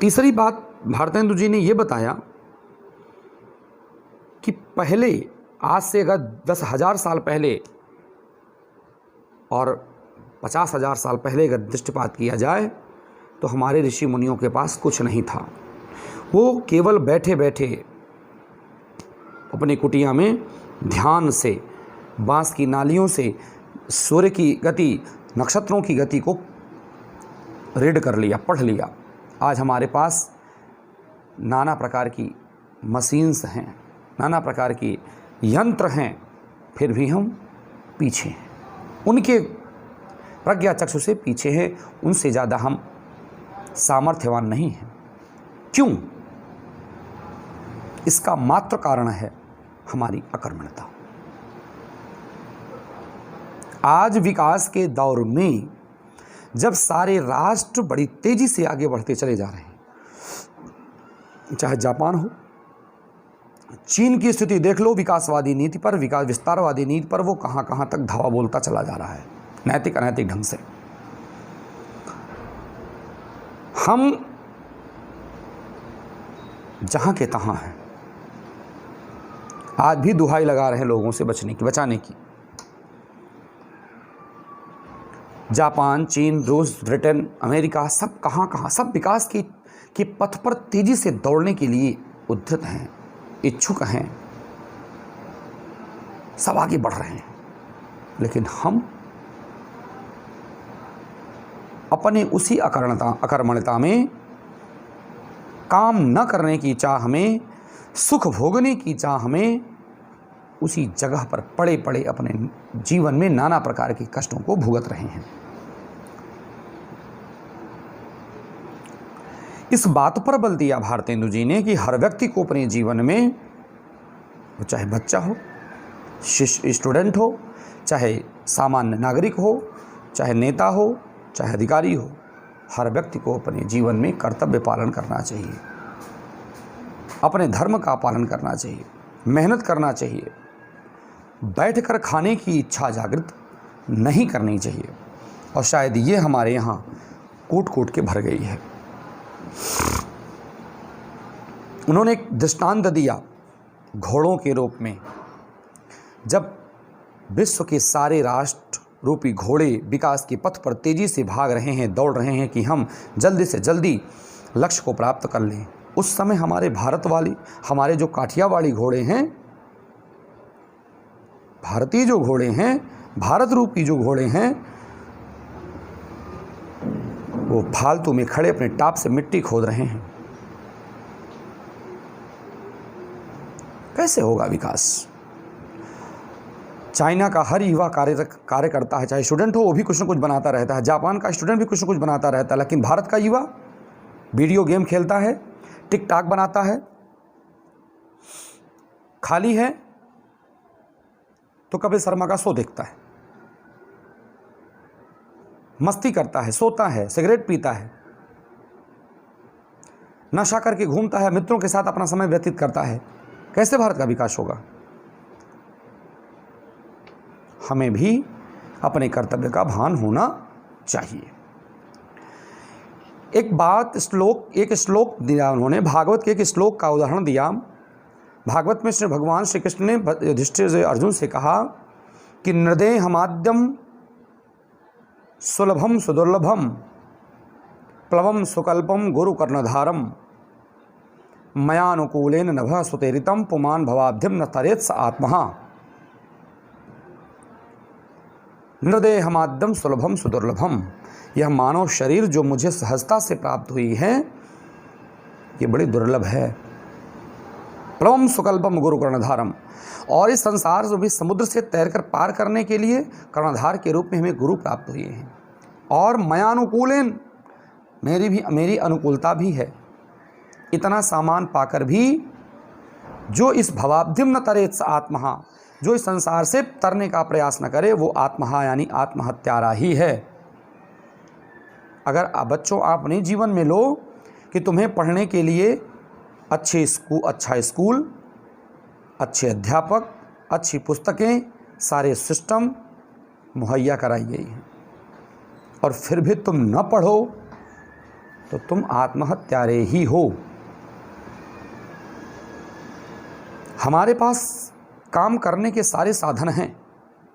तीसरी बात भारतेंदु जी ने ये बताया कि पहले, आज से अगर 10,000 साल पहले और 50,000 साल पहले अगर दृष्टिपात किया जाए तो हमारे ऋषि मुनियों के पास कुछ नहीं था। वो केवल बैठे बैठे अपनी कुटिया में ध्यान से, बांस की नालियों से सूर्य की गति, नक्षत्रों की गति को रीड कर लिया, पढ़ लिया। आज हमारे पास नाना प्रकार की मशीन्स हैं, नाना प्रकार की यंत्र हैं, फिर भी हम पीछे हैं, उनके प्रज्ञा चक्षु से पीछे हैं, उनसे ज़्यादा हम सामर्थ्यवान नहीं हैं। क्यों? इसका मात्र कारण है हमारी अकर्मण्यता। आज विकास के दौर में जब सारे राष्ट्र बड़ी तेजी से आगे बढ़ते चले जा रहे हैं, चाहे जापान हो, चीन की स्थिति देख लो, विकासवादी नीति पर, विस्तारवादी नीति पर वो कहां कहां तक धावा बोलता चला जा रहा है, नैतिक अनैतिक ढंग से। हम जहां के तहां हैं, आज भी दुहाई लगा रहे हैं लोगों से बचाने की। जापान, चीन, रूस, ब्रिटेन, अमेरिका, सब कहां सब विकास की पथ पर तेजी से दौड़ने के लिए उद्यत हैं, इच्छुक हैं, सब आगे बढ़ रहे हैं। लेकिन हम अपने उसी अकर्मण्यता में, काम न करने की चाह में, सुख भोगने की चाह में, उसी जगह पर पड़े पड़े अपने जीवन में नाना प्रकार के कष्टों को भुगत रहे हैं। इस बात पर बल दिया भारतेंदु जी ने कि हर व्यक्ति को अपने जीवन में, वो चाहे बच्चा हो, स्टूडेंट हो, चाहे सामान्य नागरिक हो, चाहे नेता हो, चाहे अधिकारी हो, हर व्यक्ति को अपने जीवन में कर्तव्य पालन करना चाहिए, अपने धर्म का पालन करना चाहिए, मेहनत करना चाहिए, बैठकर खाने की इच्छा जागृत नहीं करनी चाहिए। और शायद ये हमारे यहाँ कूट कूट के भर गई है। उन्होंने एक दृष्टांत दिया घोड़ों के रूप में। जब विश्व के सारे राष्ट्र रूपी घोड़े विकास के पथ पर तेजी से भाग रहे हैं, दौड़ रहे हैं कि हम जल्दी से जल्दी लक्ष्य को प्राप्त कर लें, उस समय हमारे जो काठियावाड़ी घोड़े हैं, भारतीय जो घोड़े हैं, भारत रूपी जो घोड़े हैं, वो फालतू में खड़े अपने टाप से मिट्टी खोद रहे हैं। कैसे होगा विकास? चाइना का हर युवा कार्य करता है, चाहे स्टूडेंट हो, वो भी कुछ न कुछ बनाता रहता है। जापान का स्टूडेंट भी कुछ न कुछ बनाता रहता है। लेकिन भारत का युवा वीडियो गेम खेलता है, टिकटॉक बनाता है, खाली है तो कपिल शर्मा का शो देखता है, मस्ती करता है, सोता है, सिगरेट पीता है, नशा करके घूमता है, मित्रों के साथ अपना समय व्यतीत करता है। कैसे भारत का विकास होगा? हमें भी अपने कर्तव्य का भान होना चाहिए। एक श्लोक दिया उन्होंने, भागवत के एक श्लोक का उदाहरण दिया। भागवत में श्री भगवान श्री कृष्ण ने युधिष्ठिर से, अर्जुन से कहा कि नृदेहमाद्यम सुलभम सुदुर्लभम प्लवम सुकल्पम गुरु कर्णधारम मयानुकूलेन नभः सुतेरितम पुमान भवाब्धिम न तरेत स आत्महा। नृदेहमाद्यम सुलभम सुदुर्लभम, यह मानव शरीर जो मुझे सहजता से प्राप्त हुई है, ये बड़ी दुर्लभ है। प्लवम सुकल्पम गुरु कर्णधारम, और इस संसार जो भी समुद्र से तैरकर पार करने के लिए कर्णधार के रूप में हमें गुरु प्राप्त हुए हैं। और मयानुकूलेन, मेरी अनुकूलता भी है। इतना सामान पाकर भी जो इस भवाब्धिम न तरेत स आत्महा, जो इस संसार से तरने का प्रयास न करे, वो आत्महा यानी आत्महत्यारा ही है। अगर बच्चों आप अपने जीवन में लो कि तुम्हें पढ़ने के लिए अच्छा स्कूल, अच्छे अध्यापक, अच्छी पुस्तकें, सारे सिस्टम मुहैया कराई गई हैं, और फिर भी तुम न पढ़ो, तो तुम आत्महत्यारे ही हो। हमारे पास काम करने के सारे साधन हैं,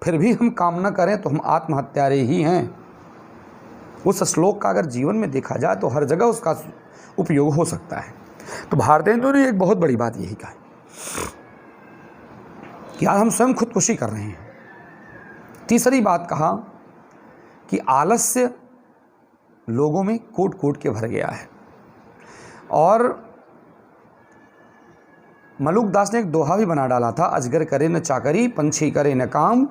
फिर भी हम काम न करें तो हम आत्महत्यारे ही हैं। उस श्लोक का अगर जीवन में देखा जाए तो हर जगह उसका उपयोग हो सकता है। तो भारतेंदु ने एक बहुत बड़ी बात यही कहा कि आज हम स्वयं खुदकुशी कर रहे हैं। तीसरी बात कहा कि आलस्य लोगों में कूट कूट के भर गया है। और मलुक दास ने एक दोहा भी बना डाला था, अजगर करे न चाकरी, पंछी करे न काम,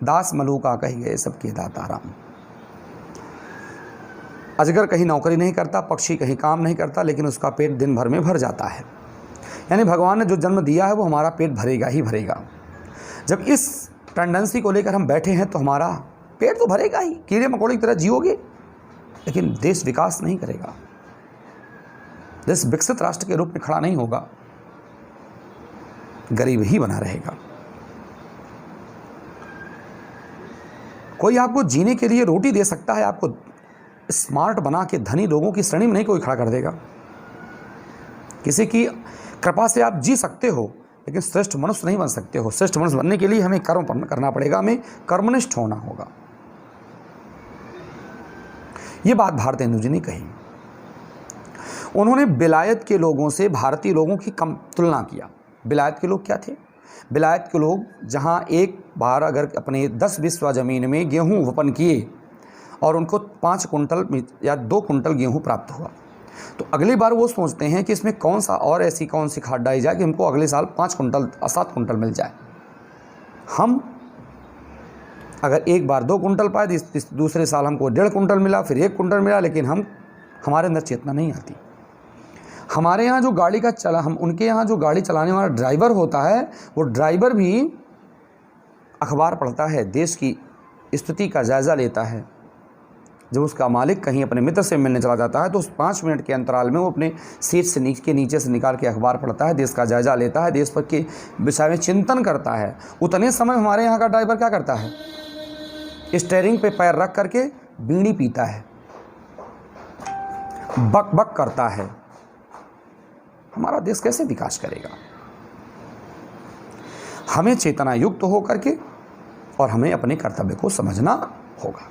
दास मलुका कही गए सबके दाता राम। अजगर कहीं नौकरी नहीं करता, पक्षी कहीं काम नहीं करता, लेकिन उसका पेट दिन भर में भर जाता है। यानी भगवान ने जो जन्म दिया है वो हमारा पेट भरेगा ही भरेगा। जब इस टेंडेंसी को लेकर हम बैठे हैं तो हमारा पेट तो भरेगा ही, कीड़े मकोड़े की तरह जियोगे, लेकिन देश विकास नहीं करेगा, देश विकसित राष्ट्र के रूप में खड़ा नहीं होगा, गरीब ही बना रहेगा। कोई आपको जीने के लिए रोटी दे सकता है, आपको स्मार्ट बना के धनी लोगों की श्रेणी में नहीं कोई खड़ा कर देगा। किसी की कृपा से आप जी सकते हो, लेकिन श्रेष्ठ मनुष्य नहीं बन सकते हो। श्रेष्ठ मनुष्य बनने के लिए हमें कर्म करना पड़ेगा, हमें कर्मनिष्ठ होना होगा। ये बात भारतेंदु जी ने कही। उन्होंने विलायत के लोगों से भारतीय लोगों की कम तुलना किया। विलायत के लोग क्या थे? विलायत के लोग जहां एक बार अगर अपने 10 बिस्वा ज़मीन में गेहूं वपन किए और उनको 5 कुंटल या 2 कुंटल गेहूं प्राप्त हुआ, तो अगली बार वो सोचते हैं कि इसमें कौन सा और ऐसी कौन सी खाद डाली जाए कि हमको अगले साल 5 कुंटल 7 कुंटल मिल जाए। हम अगर एक बार 2 कुंटल पाए, दूसरे साल हमको 1.5 कुंटल मिला, फिर 1 कुंटल मिला, लेकिन हमारे अंदर चेतना नहीं आती। हमारे यहाँ जो गाड़ी का उनके यहाँ जो गाड़ी चलाने वाला ड्राइवर होता है, वो ड्राइवर भी अखबार पढ़ता है, देश की स्थिति का जायज़ा लेता है। जब उसका मालिक कहीं अपने मित्र से मिलने चला जाता है तो उस 5 मिनट के अंतराल में वो अपने सीट से नीचे से निकाल के अखबार पढ़ता है, देश का जायज़ा लेता है, देश पर के विषय में चिंतन करता है। उतने समय हमारे यहाँ का ड्राइवर क्या करता है? स्टीयरिंग पे पैर रख करके बीड़ी पीता है, बक बक करता है। हमारा देश कैसे विकास करेगा? हमें चेतना युक्त होकर के और हमें अपने कर्तव्य को समझना होगा।